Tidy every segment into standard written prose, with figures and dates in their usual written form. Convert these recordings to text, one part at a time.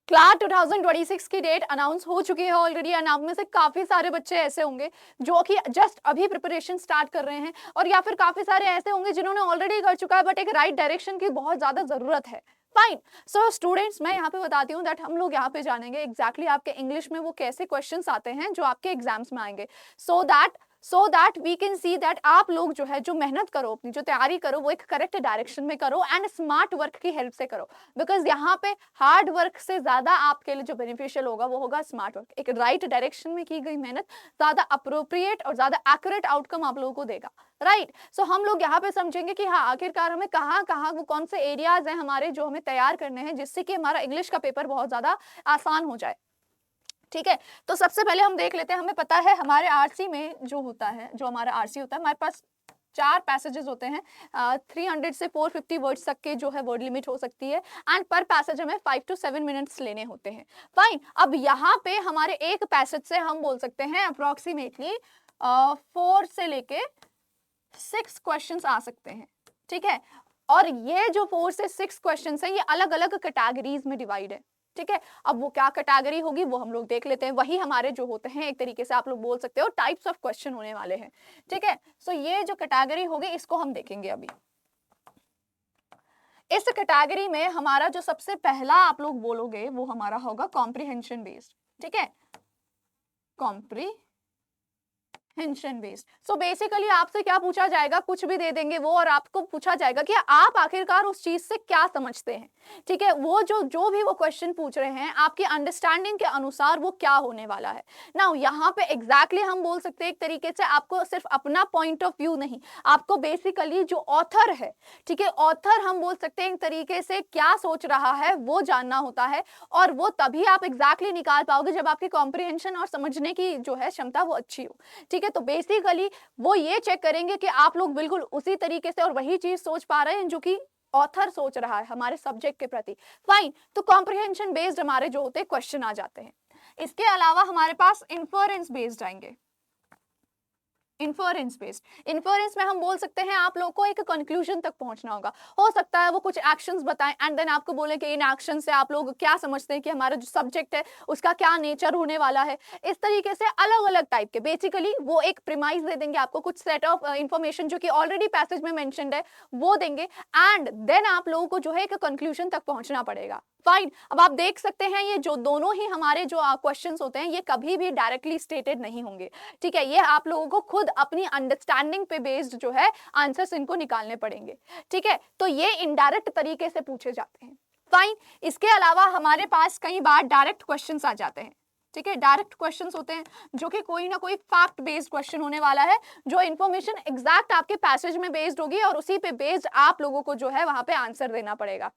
Class 2026 की date announce हो चुकी है ऑलरेडी, एंड आप में से काफी सारे बच्चे ऐसे होंगे जो कि जस्ट अभी प्रिपरेशन स्टार्ट कर रहे हैं, और या फिर काफी सारे ऐसे होंगे जिन्होंने ऑलरेडी कर चुका है, बट एक राइट डायरेक्शन की बहुत ज्यादा जरूरत है। फाइन। सो स्टूडेंट्स, मैं यहाँ पे बताती हूँ दैट हम लोग यहाँ पे जानेंगे एग्जैक्टली आपके इंग्लिश में वो कैसे क्वेश्चंस आते हैं जो आपके एग्जाम्स में आएंगे, so that we can see that आप लोग जो है जो मेहनत करो, अपनी जो तैयारी करो वो एक करेक्ट डायरेक्शन में करो एंड स्मार्ट वर्क की हेल्प से करो। बिकॉज यहाँ पे हार्ड वर्क से ज्यादा आपके लिए जो बेनिफिशियल होगा वो होगा स्मार्ट वर्क। एक राइट डायरेक्शन में की गई मेहनत ज्यादा अप्रोप्रिएट और ज्यादा एक्यूरेट आउटकम आप लोगों को देगा। राइट। सो हम लोग यहाँ पे समझेंगे कि हाँ आखिरकार हमें कहाँ कहाँ वो कौन से एरियाज हैं हमारे जो हमें तैयार करने हैं जिससे कि हमारा इंग्लिश का पेपर बहुत ज्यादा आसान हो जाए। ठीक है, तो सबसे पहले हम देख लेते हैं, हमें पता है हमारे आरसी में जो होता है, जो हमारा आरसी होता है, हमारे पास 4 पैसेजेस होते हैं। 300 से 450 वर्ड्स तक के जो है वर्ड लिमिट हो सकती है, एंड पर पैसेज हमें 5 to 7 मिनट्स लेने होते हैं। फाइन। अब यहाँ पे हमारे एक पैसेज से हम बोल सकते हैं अप्रोक्सीमेटली 4 से लेके 6 क्वेश्चंस आ सकते हैं। ठीक है, और ये जो 4 से 6 क्वेश्चंस है ये अलग अलग कैटेगरीज में डिवाइड है। ठीक है, अब वो क्या कैटेगरी होगी वो हम लोग देख लेते हैं। वही हमारे जो होते हैं एक तरीके से आप लोग बोल सकते हो टाइप्स ऑफ क्वेश्चन होने वाले हैं। ठीक है, सो ये जो कैटेगरी होगी इसको हम देखेंगे अभी। इस कैटेगरी में हमारा जो सबसे पहला आप लोग बोलोगे वो हमारा होगा कॉम्प्रिहेंशन बेस्ड। ठीक है, कॉम्प्रिहेंशन बेस्ड। सो बेसिकली आपसे क्या पूछा जाएगा, कुछ भी दे देंगे वो, और आपको पूछा जाएगा कि आप आखिरकार उस चीज से क्या समझते हैं। ठीक है, वो जो भी वो क्वेश्चन पूछ रहे हैं आपकी अंडरस्टैंडिंग के अनुसार वो क्या होने वाला है ना। यहाँ पे एग्जैक्टली हम बोल सकते हैं एक तरीके से आपको सिर्फ अपना पॉइंट ऑफ व्यू नहीं, आपको बेसिकली जो ऑथर है, ठीक है, ऑथर हम बोल सकते हैं एक तरीके से क्या सोच रहा है वो जानना होता है, और वो तभी आप एग्जैक्टली निकाल पाओगे जब आपकी कॉम्प्रिहेंशन और समझने की जो है क्षमता वो अच्छी हो। ठीक है, तो बेसिकली वो ये चेक करेंगे कि आप लोग बिल्कुल उसी तरीके से और वही चीज सोच पा रहे हैं जो कि ऑथर सोच रहा है हमारे सब्जेक्ट के प्रति। फाइन, तो कॉम्प्रिहेंशन बेस्ड हमारे जो होते हैं क्वेश्चन आ जाते हैं। इसके अलावा हमारे पास इन्फरेंस बेस्ड आएंगे। इन्फरेंस में हम बोल सकते हैं आप लोगों को एक कंक्लूजन तक पहुंचना होगा। हो सकता है वो कुछ एक्शंस बताएं एंड देन आपको बोले कि इन एक्शन से आप लोग क्या समझते हैं कि हमारा जो सब्जेक्ट है उसका क्या नेचर होने वाला है। इस तरीके से अलग अलग टाइप के बेसिकली वो एक प्रीमाइज दे देंगे आपको, कुछ सेट ऑफ इंफॉर्मेशन जो कि ऑलरेडी पैसेज में मेंशन्ड है वो देंगे, एंड देन आप लोगों को जो है एक कंक्लूजन तक पहुंचना पड़ेगा। फाइन, अब आप देख सकते हैं ये जो दोनों ही हमारे जो क्वेश्चंस होते हैं ये कभी भी डायरेक्टली स्टेटेड नहीं होंगे। ठीक है, ये आप लोगों को खुद अपनी अंडरस्टैंडिंग पे बेस्ड जो है आंसर्स इनको निकालने पड़ेंगे। ठीक है, तो ये इनडायरेक्ट तरीके से पूछे जाते हैं। फाइन, इसके अलावा हमारे पास कई बार डायरेक्ट क्वेश्चंस आ जाते हैं। ठीक है, डायरेक्ट क्वेश्चंस होते हैं जो कि कोई ना कोई फैक्ट बेस्ड क्वेश्चन होने वाला है, जो इंफॉर्मेशन एग्जैक्ट आपके पैसेज में बेस्ड होगी और उसी पे बेस्ड आप लोगों को जो है वहां पे आंसर देना पड़ेगा।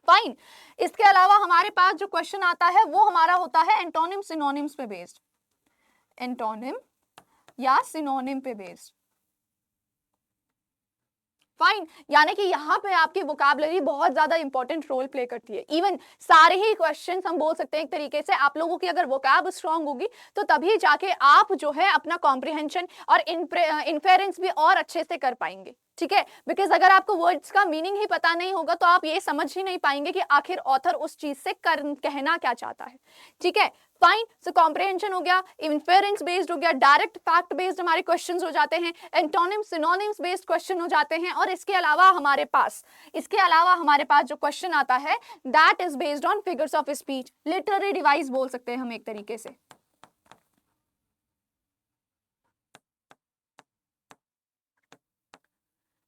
फाइन, इसके अलावा हमारे पास जो क्वेश्चन आता है वो हमारा होता है एंटोनिम सिनोनिम्स पे बेस्ड। एंटोनिम या सिनोनिम पे बेस्ड। फाइन, यानी कि यहाँ पे आपकी वोकैबुलरी बहुत ज्यादा इंपॉर्टेंट रोल प्ले करती है। इवन सारे ही क्वेश्चंस हम बोल सकते हैं एक तरीके से आप लोगों की अगर वोकैब स्ट्रांग होगी तो तभी जाके आप जो है अपना कॉम्प्रिहेंशन और इन्फेरेंस भी और अच्छे से कर पाएंगे। ठीक है, बिकॉज अगर आपको वर्ड्स का मीनिंग ही पता नहीं होगा तो आप ये समझ ही नहीं पाएंगे कि आखिर ऑथर उस चीज से कहना क्या चाहता है। ठीक है, फाइन, सो कॉम्प्रिहेंशन हो गया, इन्फेरेंस बेस्ड हो गया, डायरेक्ट फैक्ट बेस्ड हमारे क्वेश्चंस हो जाते हैं, एंटोनिम सिनोनिम्स बेस्ड क्वेश्चन हो जाते हैं, और इसके अलावा हमारे पास जो क्वेश्चन आता है that is based on figures of speech, literary device बोल सकते हैं हम एक तरीके से।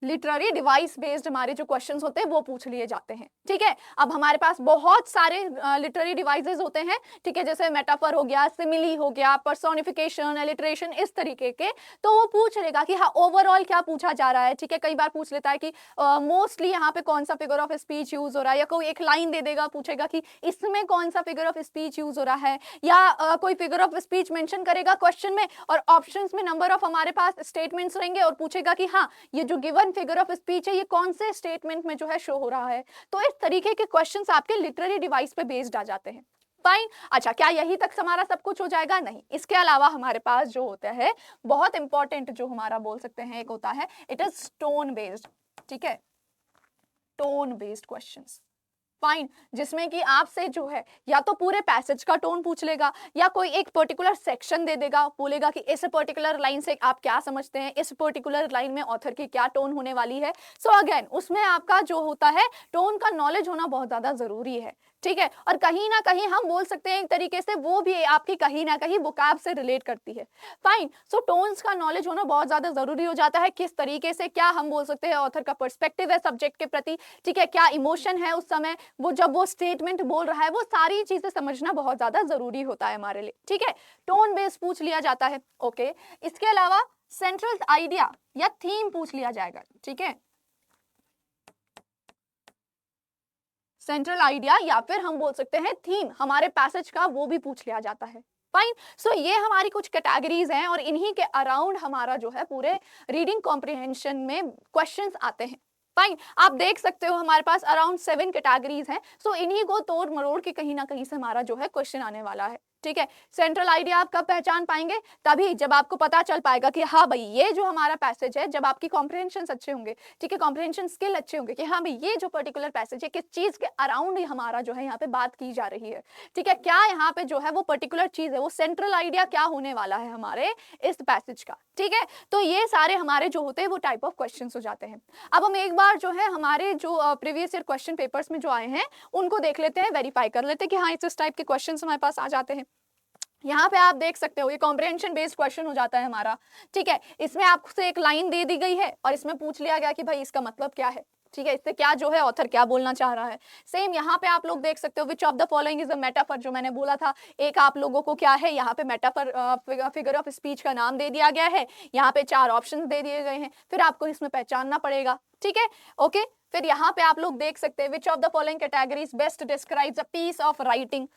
लिटरेरी डिवाइस बेस्ड हमारे जो क्वेश्चंस होते हैं वो पूछ लिए जाते हैं। ठीक है, अब हमारे पास बहुत सारे लिटरेरी डिवाइसेस होते हैं। ठीक है, जैसे मेटाफर हो गया, सिमिली हो गया, पर्सोनिफिकेशन, एलिट्रेशन, इस तरीके के, तो वो पूछ लेगा कि हाँ ओवरऑल क्या पूछा जा रहा है। ठीक है, कई बार पूछ लेता है कि मोस्टली यहाँ पे कौन सा फिगर ऑफ स्पीच यूज हो रहा है, या कोई एक लाइन दे देगा, पूछेगा कि इसमें कौन सा फिगर ऑफ स्पीच यूज हो रहा है, या कोई फिगर ऑफ स्पीच मेंशन करेगा क्वेश्चन में, और ऑप्शंस में नंबर ऑफ हमारे पास स्टेटमेंट्स रहेंगे और पूछेगा कि हाँ ये जो गिवन फिगर ऑफ स्पीच है ये कौन से स्टेटमेंट में जो है शो हो रहा है। तो इस तरीके के क्वेश्चंस आपके लिटरेरी डिवाइस पे बेस्ड आ जाते हैं। फाइन, अच्छा क्या यही तक हमारा सब कुछ हो जाएगा? नहीं, इसके अलावा हमारे पास जो होता है बहुत इंपॉर्टेंट जो हमारा बोल सकते हैं एक होता है इट इज टोन बेस्ड। ठीक है, टोन बेस्ड क्वेश्चंस। फाइन, जिसमें कि आपसे जो है या तो पूरे पैसेज का टोन पूछ लेगा या कोई एक पर्टिकुलर सेक्शन दे देगा, बोलेगा कि इस पर्टिकुलर लाइन से आप क्या समझते हैं, इस पर्टिकुलर लाइन में ऑथर की क्या टोन होने वाली है। सो अगेन उसमें आपका जो होता है टोन का नॉलेज होना बहुत ज़्यादा ज़रूरी है, ठीक है। और कहीं ना कहीं हम बोल सकते हैं एक तरीके से वो भी आपकी कहीं ना कहीं वोकैब से रिलेट करती है। फाइन, सो टोन्स का नॉलेज होना बहुत ज़्यादा ज़रूरी हो जाता है, किस तरीके से क्या हम बोल सकते हैं ऑथर का पर्सपेक्टिव है सब्जेक्ट के प्रति, ठीक है, क्या इमोशन है उस समय, वो जब वो स्टेटमेंट बोल रहा है, वो सारी चीजें समझना बहुत ज्यादा जरूरी होता है हमारे लिए, ठीक है। टोन बेस पूछ लिया जाता है, ओके। इसके अलावा सेंट्रल आइडिया या थीम पूछ लिया जाएगा, ठीक है। सेंट्रल आइडिया या फिर हम बोल सकते हैं थीम हमारे पैसेज का, वो भी पूछ लिया जाता है। फाइन, सो ये हमारी कुछ कैटेगरीज हैं और इन्हीं के अराउंड हमारा जो है पूरे रीडिंग कॉम्प्रिहेंशन में क्वेश्चंस आते हैं। फाइन, आप देख सकते हो हमारे पास अराउंड 7 कैटेगरीज हैं। सो इन्हीं को तोड़ मरोड़ के कहीं ना कहीं से हमारा जो है क्वेश्चन आने वाला है, ठीक है। सेंट्रल आइडिया आप कब पहचान पाएंगे, तभी जब आपको पता चल पाएगा कि हाँ भाई ये जो हमारा पैसेज है, जब आपकी कॉम्प्रिहेंशन अच्छे होंगे, ठीक है, कॉम्प्रिहेंशन स्किल अच्छे होंगे कि हाँ भाई ये जो पर्टिकुलर पैसेज है किस चीज के अराउंड हमारा जो है यहाँ पे बात की जा रही है, ठीक है, क्या यहाँ पे जो है वो पर्टिकुलर चीज है, वो सेंट्रल आइडिया क्या होने वाला है हमारे इस पैसेज का, ठीक है। तो ये सारे हमारे जो होते हैं वो टाइप ऑफ क्वेश्चन हो जाते हैं। अब हम एक बार जो है हमारे जो प्रीवियस ईयर क्वेश्चन पेपर्स में जो आए हैं उनको देख लेते हैं, वेरीफाई कर लेते हैं कि हाँ इस टाइप के क्वेश्चन हमारे पास आ जाते हैं। यहाँ पे आप देख सकते हो ये कॉम्प्रिहेंशन बेस्ड क्वेश्चन हो जाता है हमारा, ठीक है। इसमें आपसे एक लाइन दे दी गई है और इसमें पूछ लिया गया कि भाई इसका मतलब क्या है, ठीक है, इससे क्या जो है ऑथर क्या बोलना चाह रहा है। सेम यहाँ पे आप लोग देख सकते हो विच of the following is a metaphor, जो मैंने बोला था, एक आप लोगों को क्या है यहाँ पे मेटाफर फिगर ऑफ स्पीच का नाम दे दिया गया है, यहाँ पे 4 ऑप्शन दे दिए गए हैं, फिर आपको इसमें पहचानना पड़ेगा, ठीक है, ओके। फिर यहाँ पे आप लोग देख सकते हैं which of the following categories best describes a piece of writing,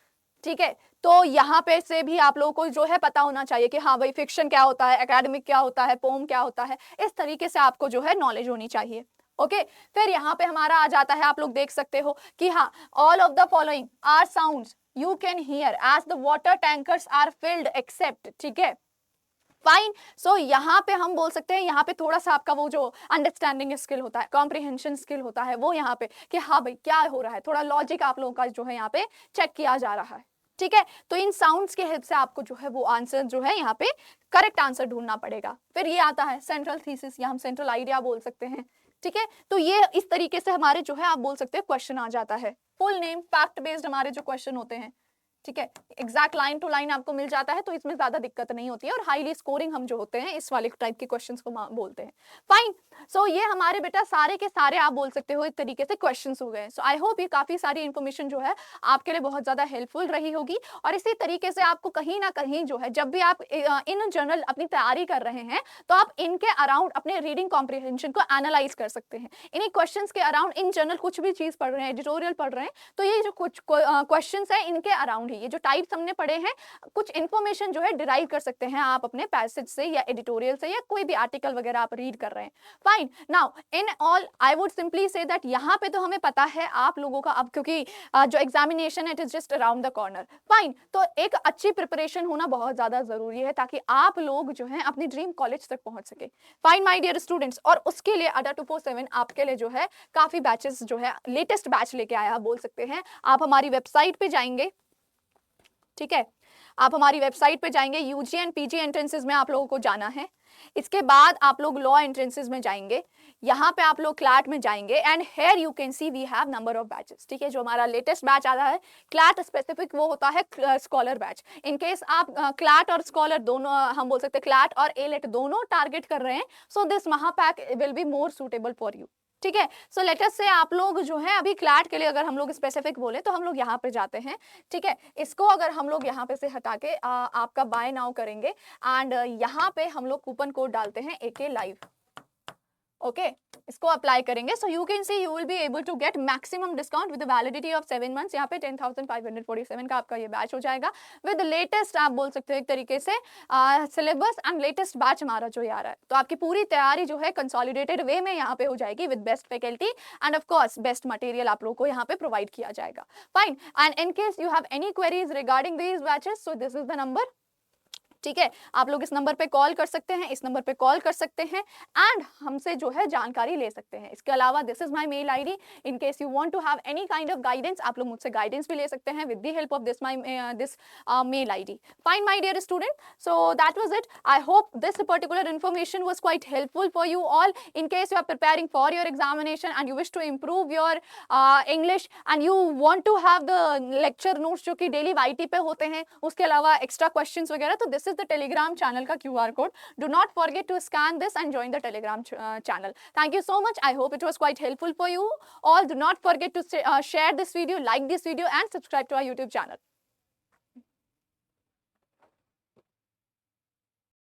ठीक है। तो यहाँ पे से भी आप लोगों को जो है पता होना चाहिए कि हाँ भाई फिक्शन क्या होता है, एकेडमिक क्या होता है, पोम क्या होता है, इस तरीके से आपको जो है नॉलेज होनी चाहिए, ओके। फिर यहाँ पे हमारा आ जाता है, आप लोग देख सकते हो कि हाँ all of the following are sounds you can hear as the water tankers are filled except, ठीक है, फाइन। सो यहाँ पे हम बोल सकते हैं, यहाँ पे थोड़ा सा आपका वो जो अंडरस्टैंडिंग स्किल होता है, कॉम्प्रिहेंशन स्किल होता है, वो यहाँ पे कि हाँ भाई क्या हो रहा है, थोड़ा लॉजिक आप लोगों का जो है यहाँ पे चेक किया जा रहा है, ठीक है। तो इन साउंड्स के हेल्प से आपको जो है वो आंसर जो है यहाँ पे करेक्ट आंसर ढूंढना पड़ेगा। फिर ये आता है सेंट्रल थीसिस या हम सेंट्रल आइडिया बोल सकते हैं, ठीक है। तो ये इस तरीके से हमारे जो है आप बोल सकते हैं क्वेश्चन आ जाता है। फुल नेम फैक्ट बेस्ड हमारे जो क्वेश्चन होते हैं, ठीक है, एग्जैक्ट लाइन टू लाइन आपको मिल जाता है, तो इसमें ज्यादा दिक्कत नहीं होती है और हाईली स्कोरिंग हम जो होते हैं इस वाले टाइप के क्वेश्चंस को बोलते हैं। फाइन, सो ये हमारे बेटा सारे के सारे आप बोल सकते हो एक तरीके से क्वेश्चंस हो गए। सो आई होप ये काफी सारी इंफॉर्मेशन जो है आपके लिए बहुत ज्यादा हेल्पफुल रही होगी और इसी तरीके से आपको कहीं ना कहीं जो है जब भी आप इन जनरल अपनी तैयारी कर रहे हैं तो आप इनके अराउंड अपने रीडिंग कॉम्प्रिहेंशन को एनालाइज कर सकते हैं। इन्हीं क्वेश्चंस के अराउंड इन जनरल कुछ भी चीज पढ़ रहे हैं, एडिटोरियल पढ़ रहे हैं, तो ये जो कुछ क्वेश्चंस है इनके अराउंड ही ये जो टाइप्स हमने पढ़े हैं कुछ इन्फॉर्मेशन जो है डिराइव कर सकते हैं आप अपने पैसेज से या एडिटोरियल से या कोई भी आर्टिकल वगैरह आप रीड कर रहे हैं। Fine, now in all I would simply say that यहाँ पे तो हमें पता है आप लोगों का अब क्योंकि जो एग्जामिनेशन है it is just around the corner. Fine, तो एक अच्छी प्रिपरेशन होना बहुत ज्यादा जरूरी है ताकि आप लोग जो है अपनी ड्रीम कॉलेज तक पहुंच सके। फाइन माय डियर स्टूडेंट्स, और उसके लिए अड्डा 247 आपके लिए जो है काफी बैचेस जो है लेटेस्ट बैच लेके आया बोल सकते हैं। आप हमारी वेबसाइट पे जाएंगे, ठीक है, आप हमारी वेबसाइट पे जाएंगे, यूजी एंड पीजी एंट्रेंसेस में आप लोगों को जाना है, इसके बाद आप लोग लॉ एंट्रेंसेस में जाएंगे, यहाँ पे आप लोग क्लैट में जाएंगे and here you can see we have number of batches, ठीक है। जो हमारा लेटेस्ट बैच आ रहा है क्लैट स्पेसिफिक वो होता है स्कॉलर बैच। इन केस आप क्लैट और स्कॉलर दोनों हम बोल सकते हैं क्लैट और एलेट दोनों टारगेट कर रहे हैं, सो दिस महापैक will be more suitable for you, ठीक है। सो लेटस से आप लोग जो है अभी क्लैट के लिए अगर हम लोग स्पेसिफिक बोले तो हम लोग यहाँ पे जाते हैं, ठीक है। इसको अगर हम लोग यहाँ पे से हटा के आपका बाय नाउ करेंगे एंड यहाँ पे हम लोग कूपन कोड डालते हैं AK लाइव, ओके, इसको अप्लाई करेंगे। So you can see you will be able to get maximum discount with validity of 7 months. यहाँ पे 10,547 का आपका ये बैच हो जाएगा विद लेटेस्ट आप बोल सकते हो एक तरीके से सिलेबस एंड लेटेस्ट बैच हमारा जो ये आ रहा है। तो आपकी पूरी तैयारी जो है कंसोलिडेटेड वे में यहाँ पे हो जाएगी with best faculty end of course best material आप लोगों को यहाँ पे प्रोवाइड किया जाएगा। Fine, and in case you have any queries regarding these batches, so this is the number ठीक है, आप लोग इस नंबर पे कॉल कर सकते हैं, इस नंबर पे कॉल कर सकते हैं एंड हमसे जो है जानकारी ले सकते हैं। इसके अलावा this is my mail ID, in case you want to have any kind of guidance, आप लोग मुझसे गाइडेंस भी ले सकते हैं with the help of this mail ID. Fine my dear student, so that was it. I hope this particular information was quite helpful for you all. In case you are preparing for your examination and you wish to improve your English and you want to have the lecture notes जो कि daily YT पे होते हैं, उसके अलावा extra questions वगैरह, तो this is the Telegram channel का QR code. Do not forget to scan this and join the Telegram channel. Thank you so much. I hope it was quite helpful for you all. Do not forget to share this video, like this video and subscribe to our YouTube channel.